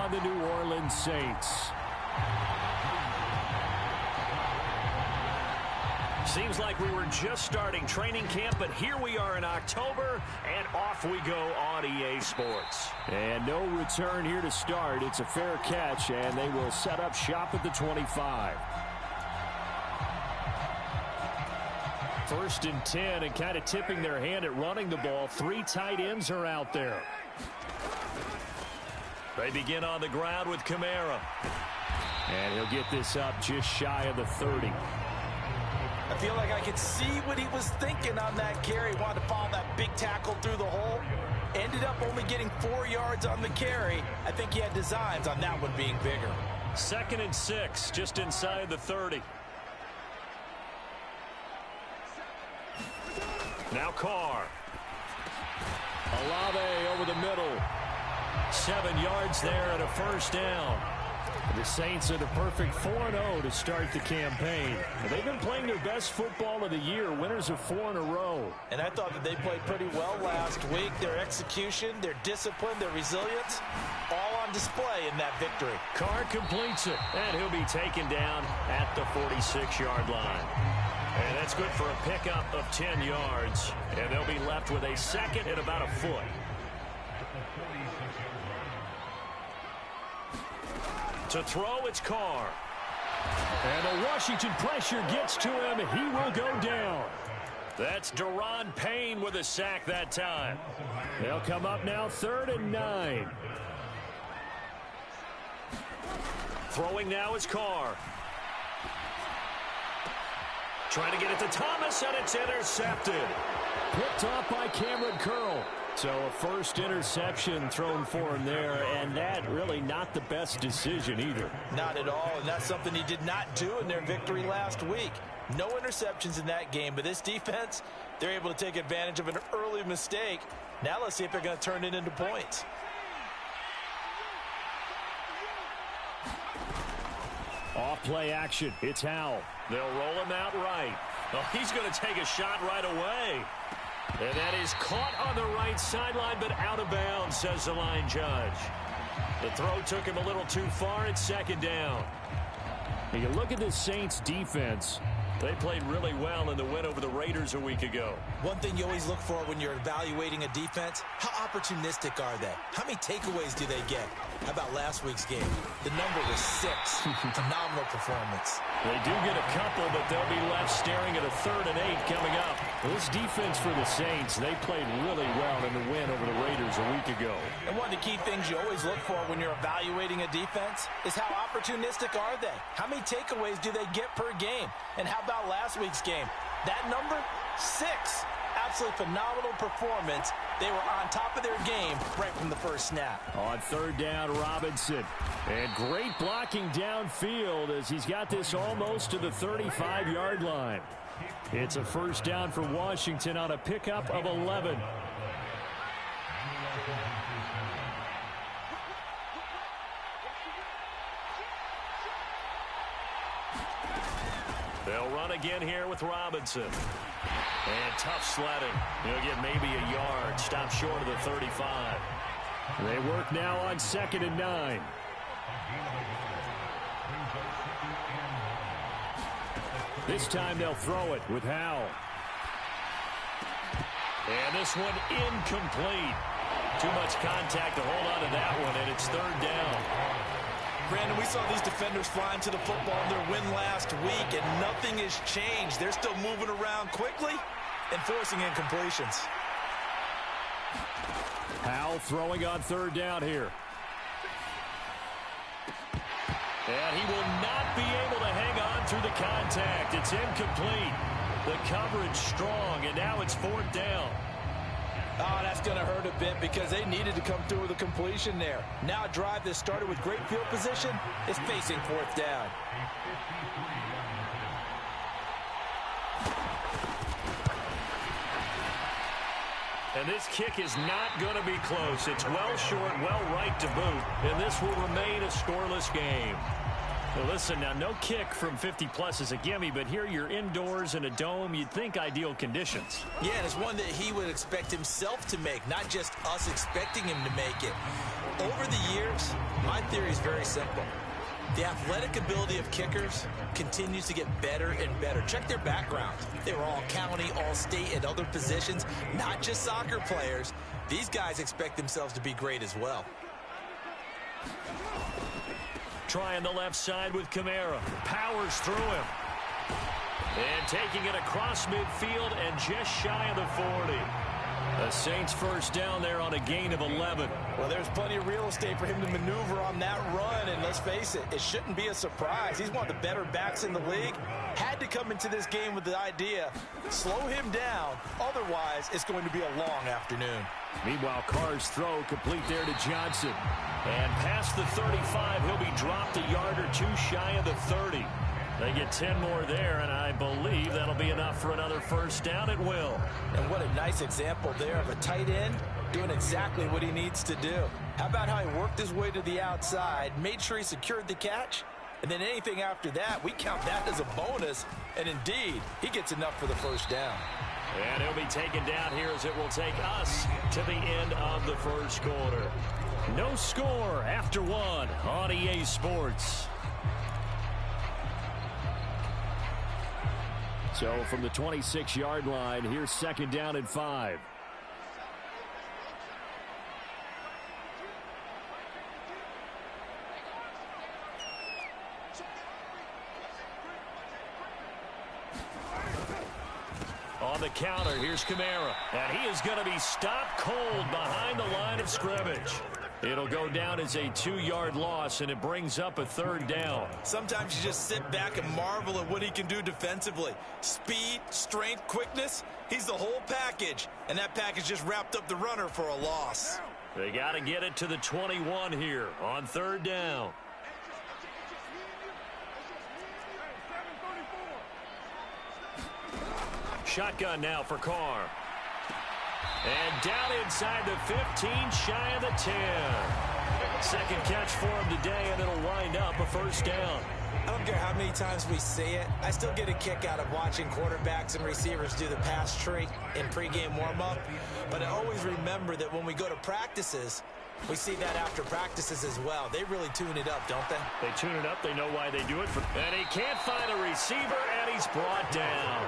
on the New Orleans Saints. Seems like we were just starting training camp, but here we are in October, and off we go on EA Sports. And no return here to start. It's a fair catch, and they will set up shop at the 25. 1st and 10, and kind of tipping their hand at running the ball. 3 tight ends are out there. They begin on the ground with Kamara. And he'll get this up just shy of the 30. I feel like I could see what he was thinking on that carry. Wanted to follow that big tackle through the hole. Ended up only getting 4 yards on the carry. I think he had designs on that one being bigger. 2nd and 6, just inside the 30. Now Carr. Olave over the middle. 7 yards there and a 1st down. The Saints are the perfect 4-0 to start the campaign. They've been playing their best football of the year, winners of 4 in a row. And I thought that they played pretty well last week. Their execution, their discipline, their resilience, all on display in that victory. Carr completes it, and he'll be taken down at the 46-yard line. And that's good for a pickup of 10 yards. And they'll be left with a 2nd and about a foot. To throw, it's Carr. And the Washington pressure gets to him. He will go down. That's Daron Payne with a sack that time. They'll come up now 3rd and 9. Throwing now is Carr. Trying to get it to Thomas, and it's intercepted. Picked off by Cameron Curl. So a 1st interception thrown for him there, and that really not the best decision either. Not at all, and that's something he did not do in their victory last week. No interceptions in that game, but this defense, they're able to take advantage of an early mistake. Now let's see if they're going to turn it into points. Off play action. It's Howell. They'll roll him out right. Oh, he's going to take a shot right away. And that is caught on the right sideline, but out of bounds, says the line judge. The throw took him a little too far. It's 2nd down. You look at the Saints defense. They played really well in the win over the Raiders a week ago. One thing you always look for when you're evaluating a defense, how opportunistic are they? How many takeaways do they get? How about last week's game? The number was 6. Phenomenal performance. They do get a couple, but they'll be left staring at a 3rd and 8 coming up. This defense for the Saints, they played really well in the win over the Raiders a week ago. And one of the key things you always look for when you're evaluating a defense is how opportunistic are they? How many takeaways do they get per game? And how about last week's game? That number, 6. Absolutely phenomenal performance. They were on top of their game right from the first snap. On 3rd down, Robinson. And great blocking downfield as he's got this almost to the 35-yard line. It's a 1st down for Washington on a pickup of 11. They'll run again here with Robinson. And tough sledding. He'll get maybe a yard. Stop short of the 35. They work now on 2nd and 9. This time they'll throw it with Howell. And this one incomplete. Too much contact to hold on to that one, and it's 3rd down. Brandon, we saw these defenders flying to the football in their win last week, and nothing has changed. They're still moving around quickly and forcing incompletions. Howell throwing on 3rd down here. And he will not be able to hang on through the contact. It's incomplete. The coverage strong, and now it's 4th down. Oh, that's going to hurt a bit because they needed to come through with a completion there. Now a drive that started with great field position is facing 4th down. And this kick is not going to be close. It's well short, well right to boot, and this will remain a scoreless game. Well, listen, now no kick from 50-plus is a gimme, but here you're indoors in a dome. You'd think ideal conditions. Yeah, and it's one that he would expect himself to make, not just us expecting him to make it. Over the years, my theory is very simple. The athletic ability of kickers continues to get better and better. Check their backgrounds. They were all county, all state, and other positions, not just soccer players. These guys expect themselves to be great as well. Trying the left side with Kamara. Powers through him. And taking it across midfield and just shy of the 40. The Saints first down there on a gain of 11. Well, there's plenty of real estate for him to maneuver on that run, and let's face it, it shouldn't be a surprise. He's one of the better backs in the league. Had to come into this game with the idea, slow him down, otherwise it's going to be a long afternoon. Meanwhile, Carr's throw complete there to Johnson. And past the 35, he'll be dropped a yard or two shy of the 30. They get 10 more there, and I believe that'll be enough for another first down. It will. And what a nice example there of a tight end doing exactly what he needs to do. How about how he worked his way to the outside, made sure he secured the catch, and then anything after that, we count that as a bonus. And indeed, he gets enough for the first down. And he'll be taken down here as it will take us to the end of the first quarter. No score after one on EA Sports. So from the 26-yard line, here's second down and 5. On the counter, here's Kamara. And he is going to be stopped cold behind the line of scrimmage. It'll go down as a 2-yard loss, and it brings up a third down. Sometimes you just sit back and marvel at what he can do defensively. Speed, strength, quickness, he's the whole package. And that package just wrapped up the runner for a loss. They got to get it to the 21 here on third down. Shotgun now for Carr. And down inside the 15, shy of the 10. Second catch for him today, and it'll wind up a first down. I don't care how many times we say it. I still get a kick out of watching quarterbacks and receivers do the pass tree in pregame warm-up. But I always remember that when we go to practices, we see that after practices as well. They really tune it up, don't they? They tune it up. They know why they do it. And he can't find a receiver, and he's brought down.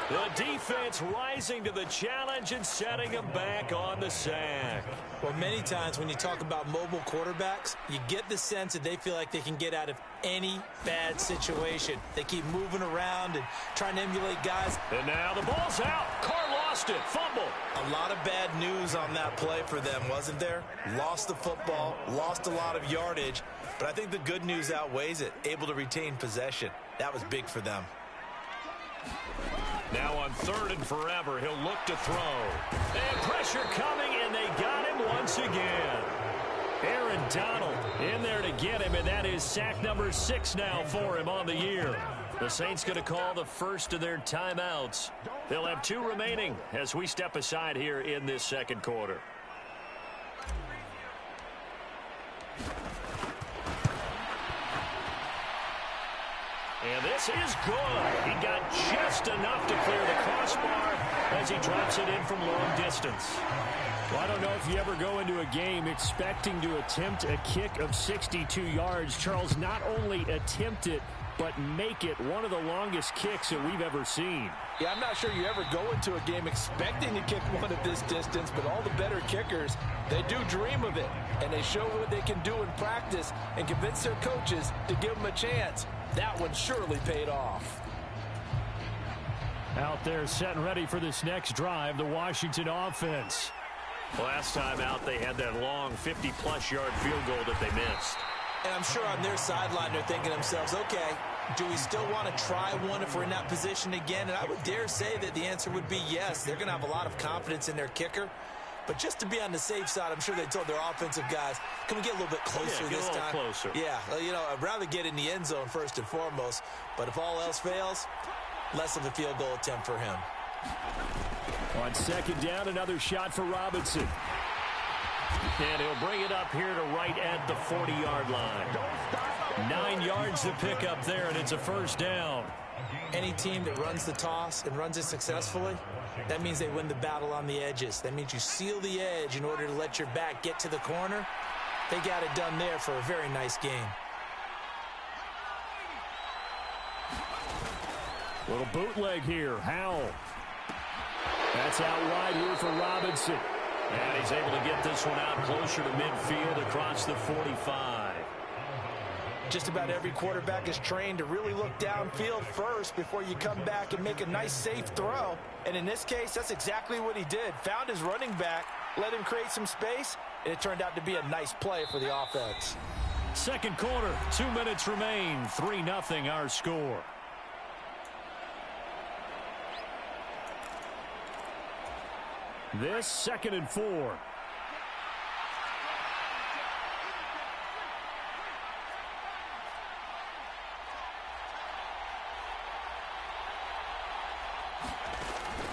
The defense rising to the challenge and setting him back on the sack. Well, many times when you talk about mobile quarterbacks, you get the sense that they feel like they can get out of any bad situation. They keep moving around and trying to emulate guys. And now the ball's out. Carr lost it. Fumble. A lot of bad news on that play for them, wasn't there? Lost the football, lost a lot of yardage, but I think the good news outweighs it. Able to retain possession. That was big for them. Now on third and forever, he'll look to throw. And pressure coming, and they got him once again. Aaron Donald in there to get him, and that is sack number 6 now for him on the year. The Saints going to call the first of their timeouts. They'll have 2 remaining as we step aside here in this second quarter. And this is good. He got just enough to clear the crossbar as he drops it in from long distance. Well, I don't know if you ever go into a game expecting to attempt a kick of 62 yards. Charles, not only attempt it, but make it one of the longest kicks that we've ever seen. Yeah, I'm not sure you ever go into a game expecting to kick one of this distance, but all the better kickers, they do dream of it, and they show what they can do in practice and convince their coaches to give them a chance. That one surely paid off. Out there set and ready for this next drive, the Washington offense. Last time out, they had that long 50-plus yard field goal that they missed. And I'm sure on their sideline they're thinking to themselves, okay, do we still want to try one if we're in that position again? And I would dare say that the answer would be yes. They're going to have a lot of confidence in their kicker. But just to be on the safe side, I'm sure they told their offensive guys, can we get a little bit closer this time? Closer. Yeah, you know, I'd rather get in the end zone first and foremost. But if all else fails, less of a field goal attempt for him. On second down, another shot for Robinson. And he'll bring it up here to right at the 40-yard line. 9 yards to pick up there, and it's a first down. Any team that runs the toss and runs it successfully, that means they win the battle on the edges. That means you seal the edge in order to let your back get to the corner. They got it done there for a very nice game. Little bootleg here. Howell. That's out wide here for Robinson. And he's able to get this one out closer to midfield across the 45. Just about every quarterback is trained to really look downfield first before you come back and make a nice, safe throw. And in this case, that's exactly what he did. Found his running back, let him create some space, and it turned out to be a nice play for the offense. Second quarter, 2 minutes remain. 3-0 our score. This 2nd and 4.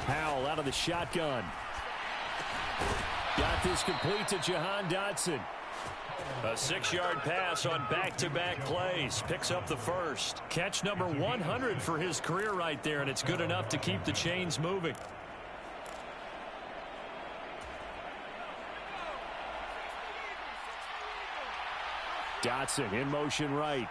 Howell out of the shotgun. Got this complete to Jahan Dotson. A 6-yard pass on back-to-back plays. Picks up the first. Catch number 100 for his career right there, and it's good enough to keep the chains moving. Dotson in motion right.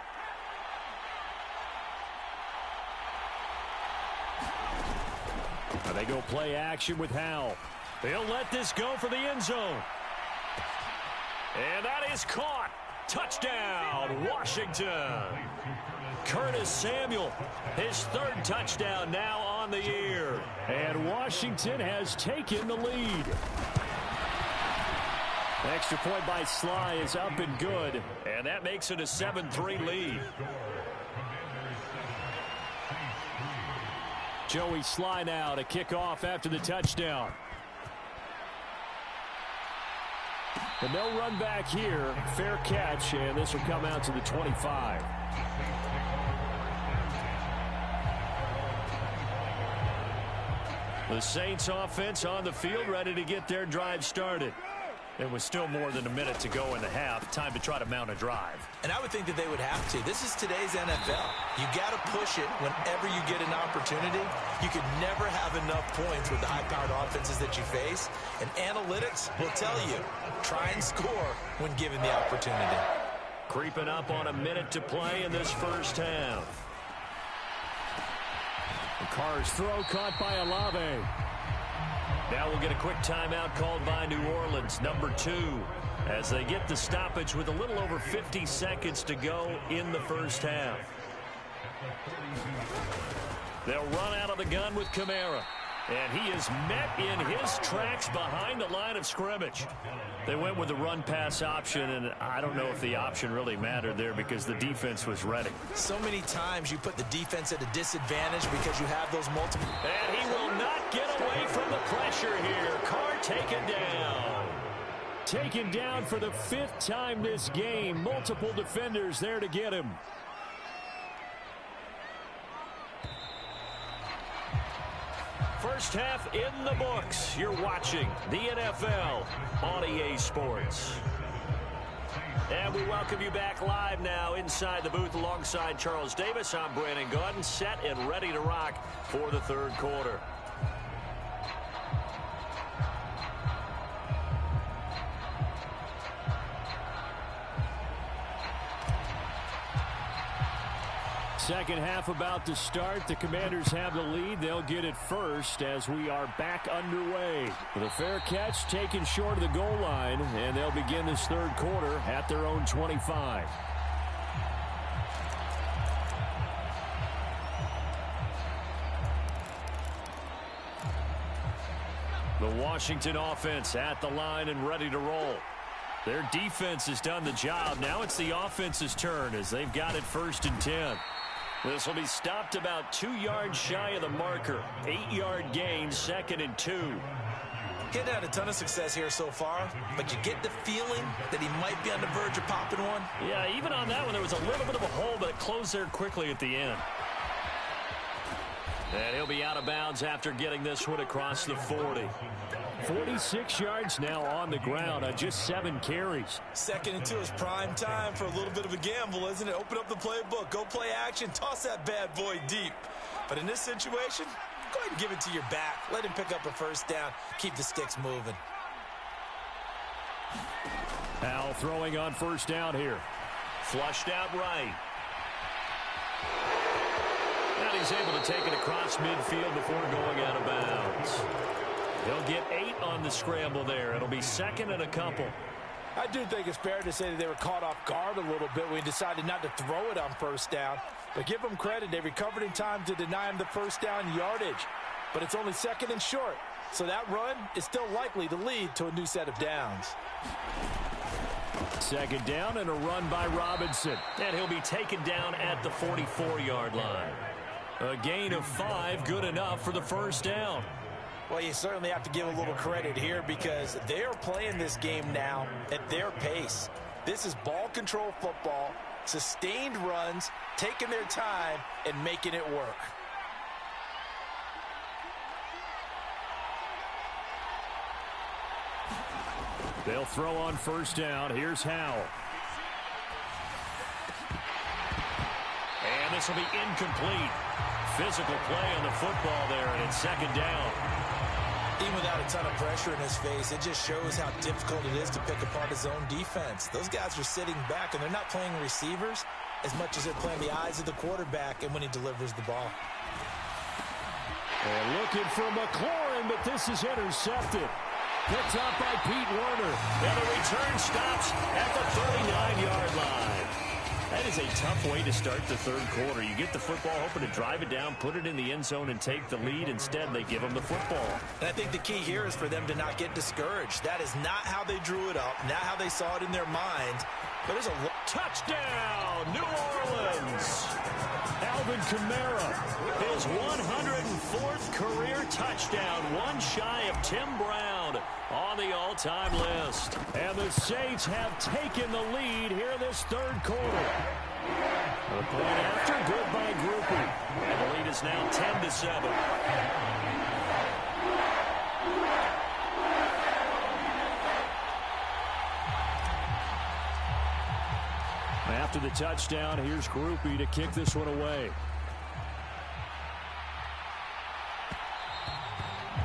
Now they go play action with Howell. They'll let this go for the end zone. And that is caught. Touchdown, Washington. Curtis Samuel, his 3rd touchdown now on the year. And Washington has taken the lead. Extra point by Sly is up and good. And that makes it a 7-3 lead. Joey Sly now to kick off after the touchdown. And they'll run back here. Fair catch, and this will come out to the 25. The Saints offense on the field, ready to get their drive started. There was still more than a minute to go in the half. Time to try to mount a drive. And I would think that they would have to. This is today's NFL. You got to push it whenever you get an opportunity. You could never have enough points with the high-powered offenses that you face. And analytics will tell you, try and score when given the opportunity. Creeping up on a minute to play in this first half. The Carr's throw caught by Olave. Now we'll get a quick timeout called by New Orleans, number 2, as they get the stoppage with a little over 50 seconds to go in the first half. They'll run out of the gun with Kamara. And he is met in his tracks behind the line of scrimmage. They went with the run-pass option, and I don't know if the option really mattered there because the defense was ready. So many times you put the defense at a disadvantage because you have those multiple. And he will not get away from the pressure here. Carr taken down. Taken down for the 5th time this game. Multiple defenders there to get him. First half in the books. You're watching the NFL on EA Sports. And we welcome you back live now inside the booth alongside Charles Davis. I'm Brandon Gordon, set and ready to rock for the 3rd quarter. Second half about to start. The Commanders have the lead. They'll get it first as we are back underway. With a fair catch taken short of the goal line, and they'll begin this 3rd quarter at their own 25. The Washington offense at the line and ready to roll. Their defense has done the job. Now it's the offense's turn as they've got it 1st and 10. This will be stopped about 2 yards shy of the marker. 8-yard gain, 2nd and 2. Getting had a ton of success here so far, but you get the feeling that he might be on the verge of popping one. Yeah, even on that one, there was a little bit of a hole, but it closed there quickly at the end. And he'll be out of bounds after getting this one across the 40. 46 yards now on the ground on just 7 carries. 2nd and 2 is prime time for a little bit of a gamble, isn't it? Open up the playbook, go play action, toss that bad boy deep. But in this situation, go ahead and give it to your back. Let him pick up a 1st down. Keep the sticks moving. Howell throwing on first down here. Flushed out right. And he's able to take it across midfield before going out of bounds. He'll get 8 on the scramble there. It'll be second and a couple. I do think it's fair to say that they were caught off guard a little bit when he decided not to throw it on first down. But give them credit. They recovered in time to deny him the first down yardage. But it's only second and short. So that run is still likely to lead to a new set of downs. Second down and a run by Robinson. And he'll be taken down at the 44-yard line. A gain of 5, good enough for the first down. Well, you certainly have to give a little credit here because they're playing this game now at their pace. This is ball control football, sustained runs, taking their time, and making it work. They'll throw on first down. Here's Howell. And this will be incomplete. Physical play on the football there, and it's second down. Even without a ton of pressure in his face, it just shows how difficult it is to pick apart his own defense. Those guys are sitting back, and they're not playing receivers as much as they're playing the eyes of the quarterback and when he delivers the ball. And looking for McLaurin, but this is intercepted. Picked up by Pete Werner. And the return stops at the 39-yard line. That is a tough way to start the third quarter. You get the football, hoping to drive it down, put it in the end zone, and take the lead. Instead, they give them the football. And I think the key here is for them to not get discouraged. That is not how they drew it up, not how they saw it in their minds. But there's a touchdown, New Orleans. Alvin Kamara, his 104th career touchdown, one shy of Tim Brown on the all-time list. And the Saints have taken the lead here this third quarter. The point after, good by Groupie. And the lead is now 10-7. After the touchdown, here's Groupie to kick this one away.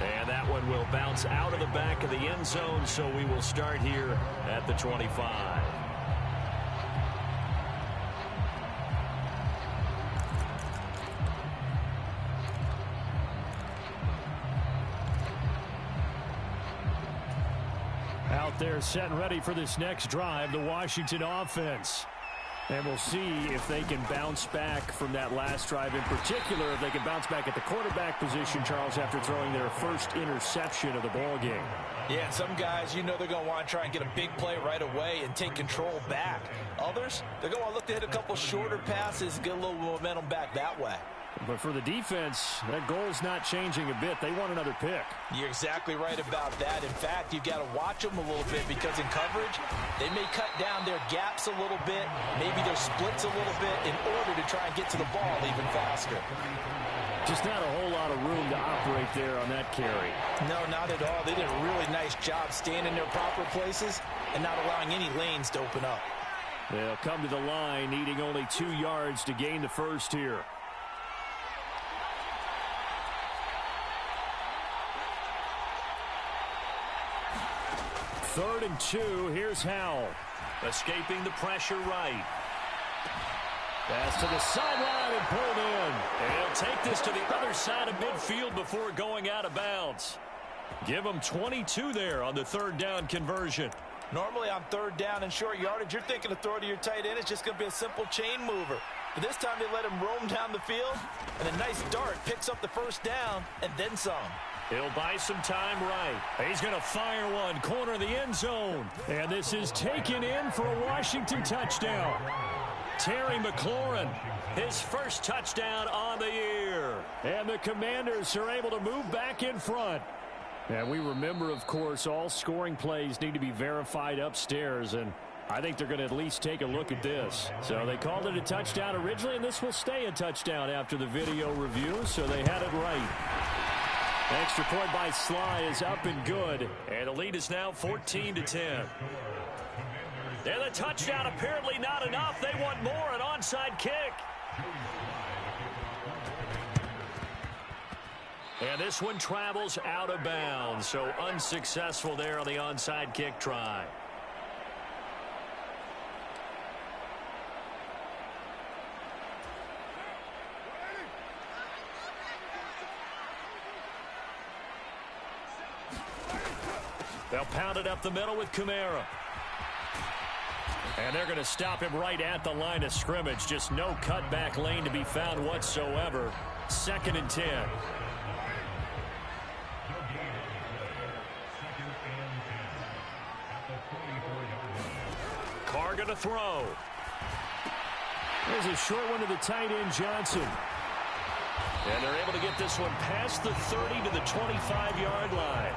And that one will bounce out of the back of the end zone, so we will start here at the 25. Out there set and ready for this next drive, the Washington offense. And we'll see if they can bounce back from that last drive in particular, if they can bounce back at the quarterback position, Charles, after throwing their first interception of the ball game. Yeah, some guys, you know they're going to want to try and get a big play right away and take control back. Others, they're going to look to hit a couple shorter passes and get a little momentum back that way. But for the defense, that goal's not changing a bit. They want another pick. You're exactly right about that. In fact, you've got to watch them a little bit because in coverage, they may cut down their gaps a little bit, maybe their splits a little bit in order to try and get to the ball even faster. Just not a whole lot of room to operate there on that carry. No, not at all. They did a really nice job staying in their proper places and not allowing any lanes to open up. They'll come to the line, needing only 2 yards to gain the first here. Third and 2, here's Howell. Escaping the pressure right. Pass to the sideline and pulled in. And he'll take this to the other side of midfield before going out of bounds. Give him 22 there on the third down conversion. Normally on third down and short yardage, you're thinking to throw to your tight end. It's just going to be a simple chain mover. But this time they let him roam down the field, and a nice dart picks up the first down and then some. He'll buy some time right. He's going to fire one, corner of the end zone. And this is taken in for a Washington touchdown. Terry McLaurin, his first touchdown on the year. And the Commanders are able to move back in front. And we remember, of course, all scoring plays need to be verified upstairs. And I think they're going to at least take a look at this. So they called it a touchdown originally, and this will stay a touchdown after the video review. So they had it right. Extra point by Sly is up and good. And the lead is now 14-10. And the touchdown apparently not enough. They want more, an onside kick. And this one travels out of bounds. So unsuccessful there on the onside kick try. They'll pound it up the middle with Kamara. And they're going to stop him right at the line of scrimmage. Just no cutback lane to be found whatsoever. 2nd and 10. Carr going to throw. There's a short one to the tight end, Johnson. And they're able to get this one past the 30 to the 25-yard line.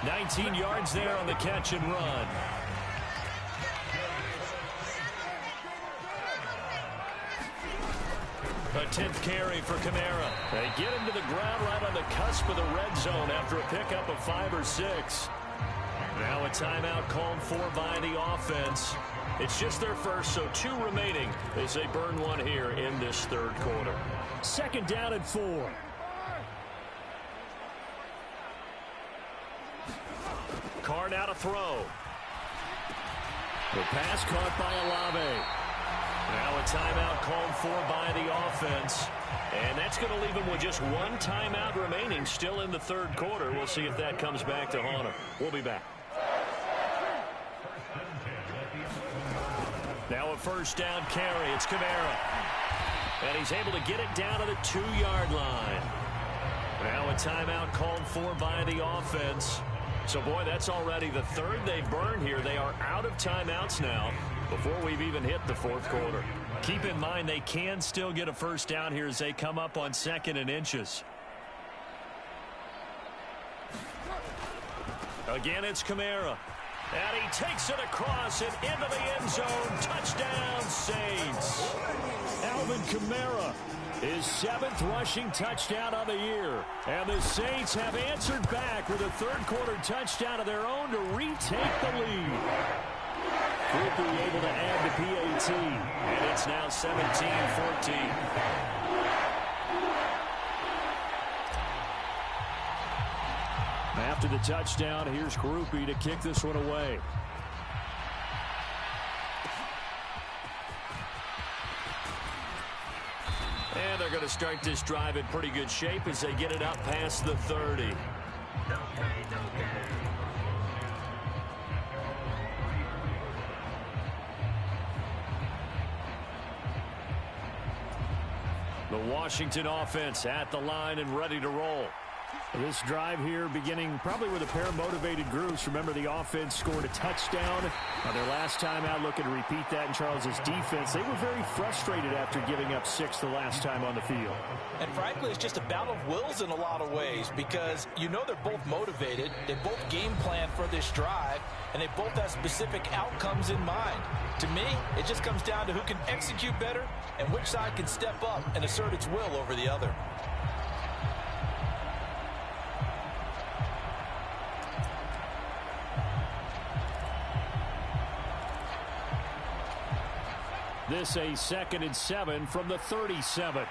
19 yards there on the catch and run. A 10th carry for Kamara. They get him to the ground right on the cusp of the red zone after a pickup of 5 or 6. Now a timeout called for by the offense. It's just their first, so 2 remaining as they burn one here in this 3rd quarter. 2nd down and 4. Carr now to throw. The pass caught by Olave. Now a timeout called for by the offense. And that's going to leave him with just 1 timeout remaining still in the 3rd quarter. We'll see if that comes back to haunt him. We'll be back. Now a 1st down carry. It's Kamara. And he's able to get it down to the 2-yard line. Now a timeout called for by the offense. So, boy, that's already the 3rd they've burned here. They are out of timeouts now before we've even hit the 4th quarter. Keep in mind they can still get a 1st down here as they come up on 2nd and inches. Again, it's Kamara. And he takes it across and into the end zone. Touchdown, Saints. Alvin Kamara, his 7th rushing touchdown of the year. And the Saints have answered back with a 3rd quarter touchdown of their own to retake the lead. Quickly able to add the PAT. And it's now 17-14. After the touchdown, here's Groupie to kick this one away. And they're going to start this drive in pretty good shape as they get it up past the 30. The Washington offense at the line and ready to roll. This drive here beginning probably with a pair of motivated groups. Remember, the offense scored a touchdown on their last time out. Looking to repeat that in Charles's defense. They were very frustrated after giving up 6 the last time on the field. And frankly, it's just a battle of wills in a lot of ways because you know they're both motivated. They both game plan for this drive, and they both have specific outcomes in mind. To me, it just comes down to who can execute better and which side can step up and assert its will over the other. This a 2nd and 7 from the 37.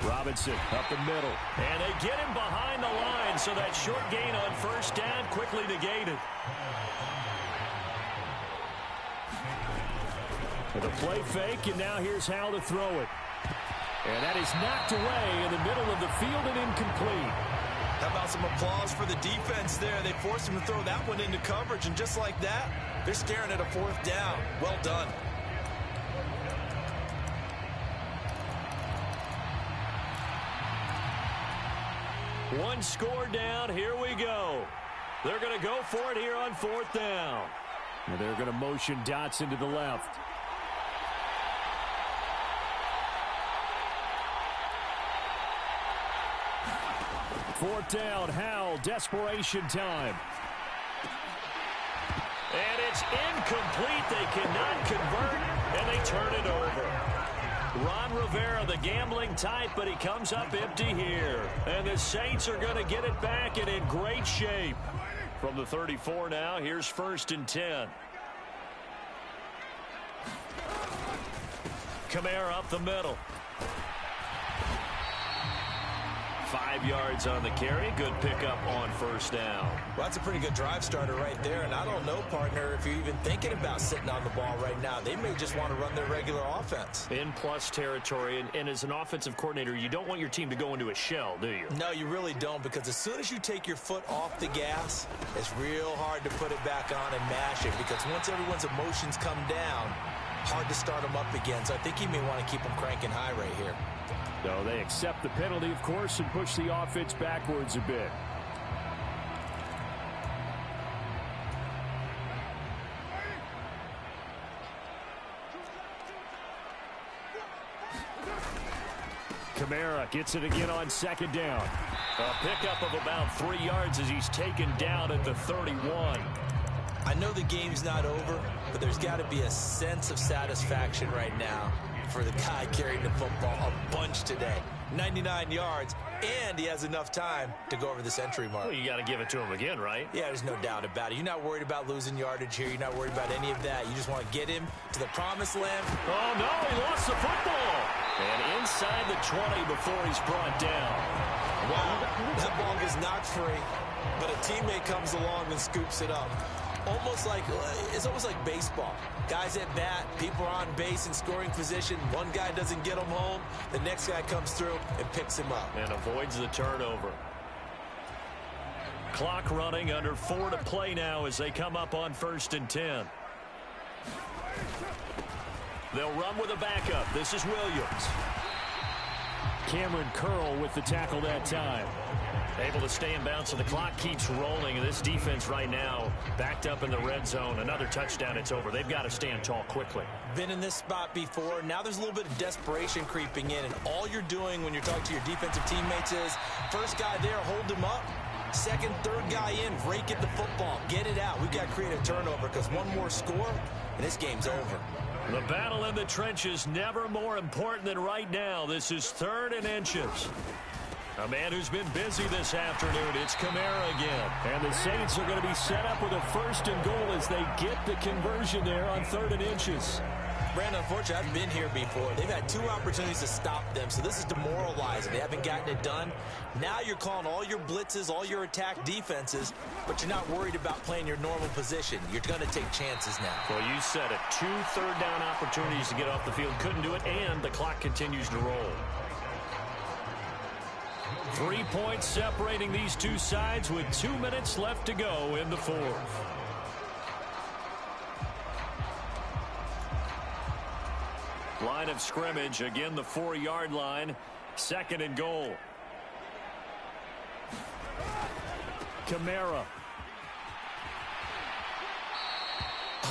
Robinson up the middle. And they get him behind the line, so that short gain on 1st down quickly negated. For the play fake, and now here's how to throw it. And that is knocked away in the middle of the field and incomplete. How about some applause for the defense there? They forced him to throw that one into coverage, and just like that, they're staring at a 4th down. Well done. One score down. Here we go. They're going to go for it here on 4th down. And they're going to motion Dotson to the left. Fourth down, Howell, desperation time. And it's incomplete. They cannot convert, and they turn it over. Ron Rivera, the gambling type, but he comes up empty here. And the Saints are going to get it back and in great shape. From the 34 now, here's 1st and 10. Kamara up the middle. 5 yards on the carry. Good pickup on first down. Well, that's a pretty good drive starter right there. And I don't know, partner, if you're even thinking about sitting on the ball right now. They may just want to run their regular offense. In plus territory. And as an offensive coordinator, you don't want your team to go into a shell, do you? No, you really don't, because as soon as you take your foot off the gas, it's real hard to put it back on and mash it, because once everyone's emotions come down, hard to start them up again. So I think he may want to keep them cranking high right here. So they accept the penalty, of course, and push the offense backwards a bit. Kamara gets it again on second down. A pickup of about 3 yards as he's taken down at the 31. I know the game's not over, but there's got to be a sense of satisfaction right now for the guy carrying the football a bunch today. 99 yards, and he has enough time to go over this entry mark. Well, you got to give it to him again, right? Yeah, there's no doubt about it. You're not worried about losing yardage here. You're not worried about any of that. You just want to get him to the promised land. Oh, no, he lost the football. And inside the 20 before he's brought down. Wow, that ball is knocked free, but a teammate comes along and scoops it up. It's almost like baseball. Guys at bat, people are on base in scoring position. One guy doesn't get him home. The next guy comes through and picks him up. And avoids the turnover. Clock running, under 4 to play now as they come up on 1st and 10. They'll run with a backup. This is Williams. Cameron Curl with the tackle that time. Able to stay in bounds, so the clock keeps rolling. And this defense right now backed up in the red zone. Another touchdown, it's over. They've got to stand tall quickly. Been in this spot before. Now there's a little bit of desperation creeping in. And all you're doing when you're talking to your defensive teammates is, first guy there, hold him up. Second, third guy in, rake at the football. Get it out. We've got to create a turnover, because one more score, and this game's over. The battle in the trenches never more important than right now. This is 3rd and inches. A man who's been busy this afternoon. It's Kamara again. And the Saints are going to be set up with a 1st and goal as they get the conversion there on 3rd and inches. Brandon, unfortunately, I've been here before. They've had 2 opportunities to stop them, so this is demoralizing. They haven't gotten it done. Now you're calling all your blitzes, all your attack defenses, but you're not worried about playing your normal position. You're going to take chances now. Well, you said it. 2 third-down opportunities to get off the field. Couldn't do it, and the clock continues to roll. 3 points separating these two sides with 2 minutes left to go in the 4th. Line of scrimmage, again the 4-yard line. 2nd and goal. Kamara.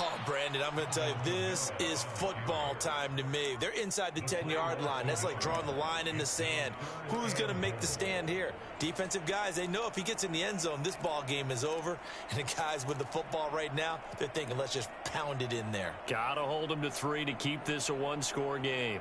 Oh, Brandon, I'm going to tell you, this is football time to me. They're inside the 10-yard line. That's like drawing the line in the sand. Who's going to make the stand here? Defensive guys, they know if he gets in the end zone, this ball game is over. And the guys with the football right now, they're thinking, let's just pound it in there. Got to hold them to 3 to keep this a 1-score game.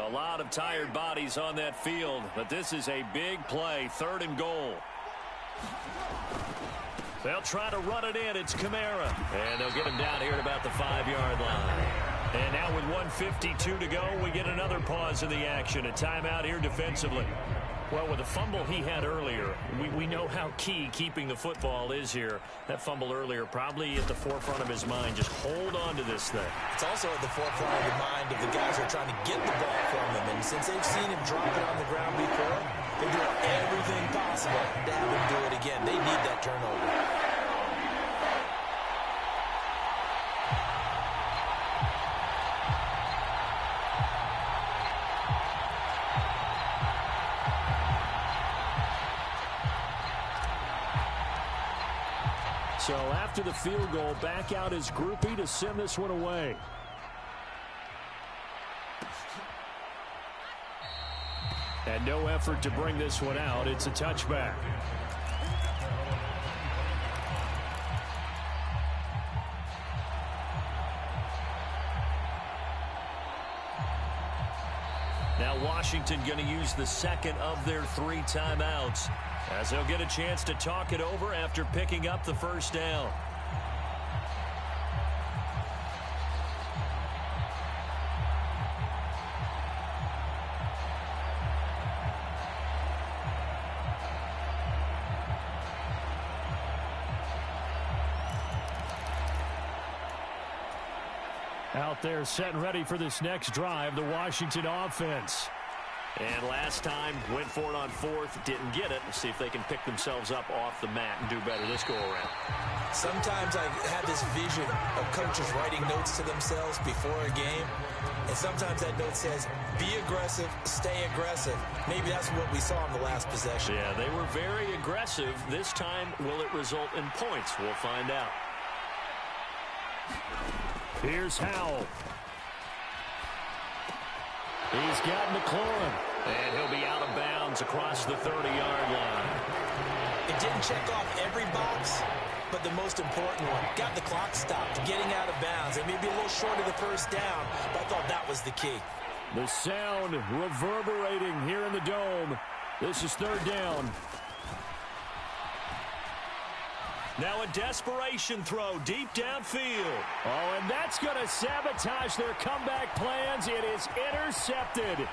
A lot of tired bodies on that field, but this is a big play, 3rd and goal. They'll try to run it in. It's Kamara. And they'll get him down here at about the 5-yard line. And now with 1:52 to go, we get another pause in the action. A timeout here defensively. Well, with the fumble he had earlier, we know how key keeping the football is here. That fumble earlier probably at the forefront of his mind. Just hold on to this thing. It's also at the forefront of the mind of the guys who are trying to get the ball from him. And since they've seen him drop it on the ground before, they do everything possible to have him do it again. They need that turnover. So after the field goal, back out is Groupie to send this one away. And no effort to bring this one out. It's a touchback. Now Washington going to use the second of their 3 timeouts, as they'll get a chance to talk it over after picking up the first down. Out there set and ready for this next drive, the Washington offense. And last time, went for it on 4th, didn't get it. Let's see if they can pick themselves up off the mat and do better this go-around. Sometimes I have this vision of coaches writing notes to themselves before a game, and sometimes that note says, be aggressive, stay aggressive. Maybe that's what we saw in the last possession. Yeah, they were very aggressive. This time, will it result in points? We'll find out. Here's Howell. He's got McLaurin. And he'll be out of bounds across the 30-yard line. It didn't check off every box, but the most important one. Got the clock stopped, getting out of bounds. It may be a little short of the first down, but I thought that was the key. The sound reverberating here in the dome. This is 3rd down. Now a desperation throw deep downfield. Oh, and that's going to sabotage their comeback plans. It is intercepted.